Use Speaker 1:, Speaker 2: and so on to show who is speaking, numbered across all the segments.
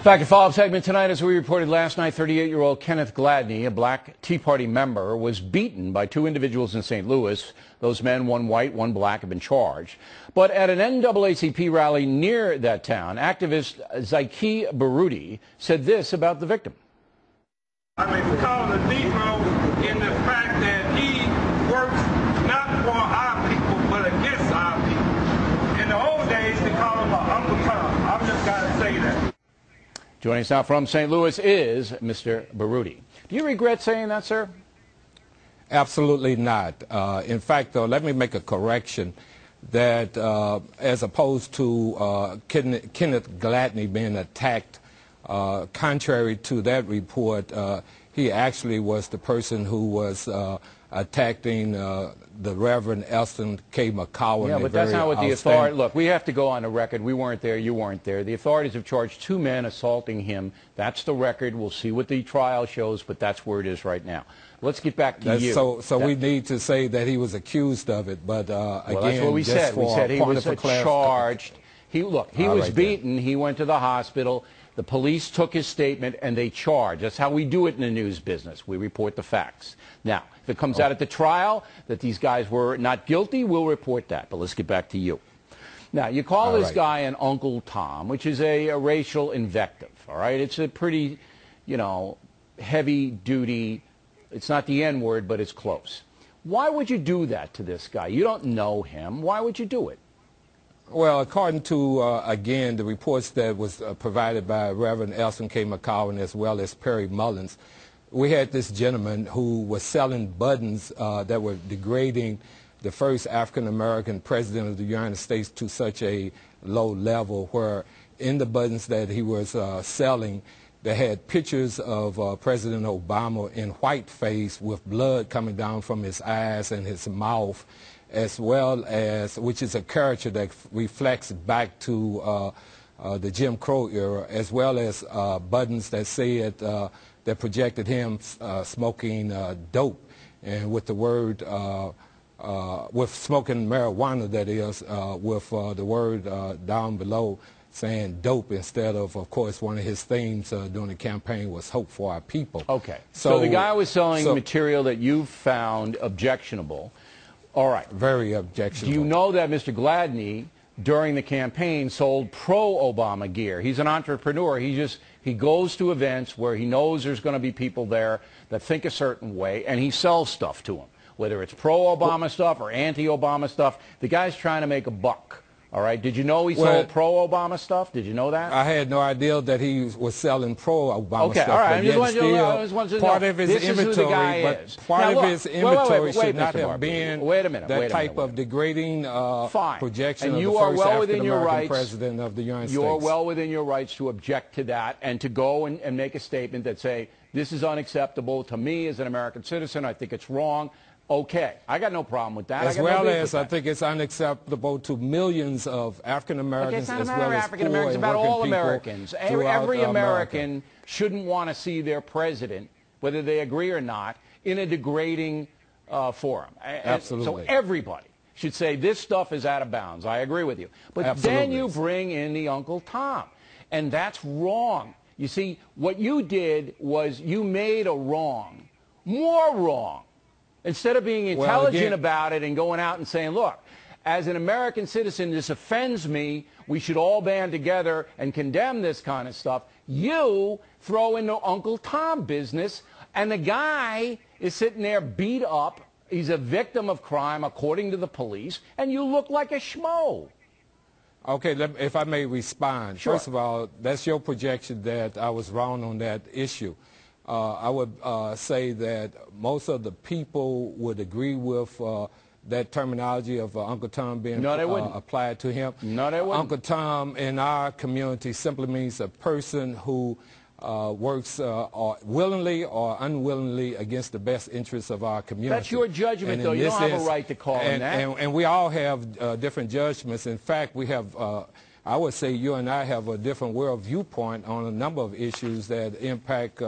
Speaker 1: Fact and follow-up segment tonight. As we reported last night, 38-year-old Kenneth Gladney, a black Tea Party member, was beaten by two individuals in St. Louis. Those men, one white, one black, have been charged. But at an NAACP rally near that town, activist Zaiki Baruti said this about the victim.
Speaker 2: I mean, we call him a Negro in the fact that he works not for our people, but against our people. In the old days, they call him an Uncle Tom. I'm just got to say that.
Speaker 1: Joining us now from St. Louis is Mr. Baruti. Do you regret saying that, sir?
Speaker 3: Absolutely not. In fact, though, let me make a correction that as opposed to Kenneth Gladney being attacked, contrary to that report, he actually was the person who was attacking the Reverend Elston K. McCowan.
Speaker 1: Yeah, but that's not what the authority... Look, we have to go on the record. We weren't there. You weren't there. The authorities have charged two men assaulting him. That's the record. We'll see what the trial shows, but that's where it is right now. Let's get back to you.
Speaker 3: So we need to say that he was accused of it, but
Speaker 1: well,
Speaker 3: again,
Speaker 1: that's what we said. We said he was charged. He was beaten. He went to the hospital. The police took his statement and they charged. That's how we do it in the news business. We report the facts. Now, if it comes out at the trial that these guys were not guilty, we'll report that. But let's get back to you. Now, you call this guy an Uncle Tom, which is a racial invective, all right? It's a pretty, heavy-duty, it's not the N-word, but it's close. Why would you do that to this guy? You don't know him. Why would you do it?
Speaker 3: Well, according to, again, the reports that was provided by Reverend Elston K. McCowan as well as Perry Mullins, we had this gentleman who was selling buttons that were degrading the first African-American president of the United States to such a low level where in the buttons that he was selling, they had pictures of President Obama in whiteface with blood coming down from his eyes and his mouth, as well as, which is a character that reflects back to the Jim Crow era, as well as buttons that said, that projected him smoking dope, and with the word, with smoking marijuana, that is, with the word down below saying dope instead of course, one of his themes during the campaign was hope for our people.
Speaker 1: Okay, so the guy was selling material that you found objectionable. All right.
Speaker 3: Very objectionable.
Speaker 1: Do you know that Mr. Gladney, during the campaign, sold pro-Obama gear? He's an entrepreneur. He goes to events where he knows there's going to be people there that think a certain way, and he sells stuff to them, whether it's pro-Obama stuff or anti-Obama stuff. The guy's trying to make a buck. All right. Did you know he sold pro-Obama stuff? Did you know that?
Speaker 3: I had no idea that he was selling pro-Obama stuff.
Speaker 1: Okay, all right.
Speaker 3: Part of his inventory, but part of his inventory should not have been that type of degrading projection of the first African-American president of the United States.
Speaker 1: You are well within your rights to object to that and to go and make a statement that say, this is unacceptable to me as an American citizen. I think it's wrong. Okay, I got no problem with that.
Speaker 3: As well as I think it's unacceptable to millions of African Americans as well as
Speaker 1: African Americans, about all Americans. Every American shouldn't want to see their president, whether they agree or not, in a degrading forum.
Speaker 3: Absolutely.
Speaker 1: So everybody should say this stuff is out of bounds. I agree with you. But then you bring in the Uncle Tom, and that's wrong. You see, what you did was you made a wrong more wrong. Instead of being intelligent about it and going out and saying, look, as an American citizen, this offends me, we should all band together and condemn this kind of stuff, you throw in the Uncle Tom business, and the guy is sitting there beat up. He's a victim of crime, according to the police, and you look like a schmo.
Speaker 3: Okay, if I may respond.
Speaker 1: Sure.
Speaker 3: First of all, that's your projection that I was wrong on that issue. I would say that most of the people would agree with that terminology of Uncle Tom being applied to him.
Speaker 1: No, they wouldn't.
Speaker 3: Uncle Tom in our community simply means a person who works willingly or unwillingly against the best interests of our community.
Speaker 1: That's your judgment, though. You don't have a right to call him that.
Speaker 3: And we all have different judgments. In fact, we have, I would say you and I have a different world viewpoint on a number of issues that impact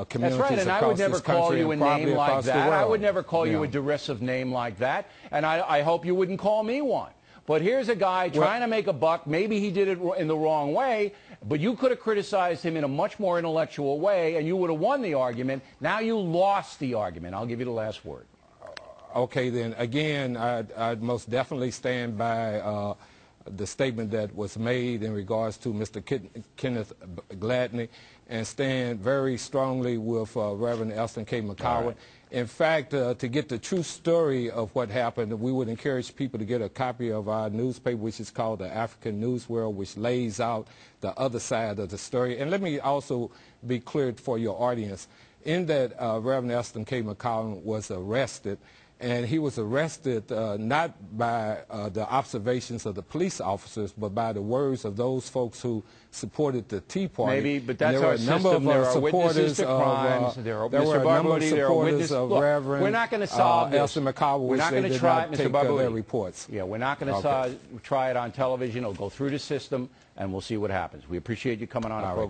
Speaker 3: communities.
Speaker 1: That's right, and I would never call you a name like that. I would never call you a derisive name like that, and I hope you wouldn't call me one. But here's a guy trying to make a buck. Maybe he did it in the wrong way, but you could have criticized him in a much more intellectual way, and you would have won the argument. Now you lost the argument. I'll give you the last word.
Speaker 3: Okay, then. Again, I'd most definitely stand by the statement that was made in regards to Mr. Kenneth Gladney, and stand very strongly with Reverend Elston K. McCowan. Right. In fact, to get the true story of what happened, we would encourage people to get a copy of our newspaper, which is called the African News World, which lays out the other side of the story. And let me also be clear for your audience, in that Reverend Elston K. McCowan was arrested, and he was arrested not by the observations of the police officers, but by the words of those folks who supported the Tea Party.
Speaker 1: Maybe, but that's our system. There are witnesses to crimes. There were a number of supporters of Reverend
Speaker 3: we're not going to solve this.
Speaker 1: Elston McCowan,
Speaker 3: we're not going to try it, Mr. Barbuti. Their reports.
Speaker 1: Yeah, we're not going to try it on television. It'll go through the system, and we'll see what happens. We appreciate you coming on our program.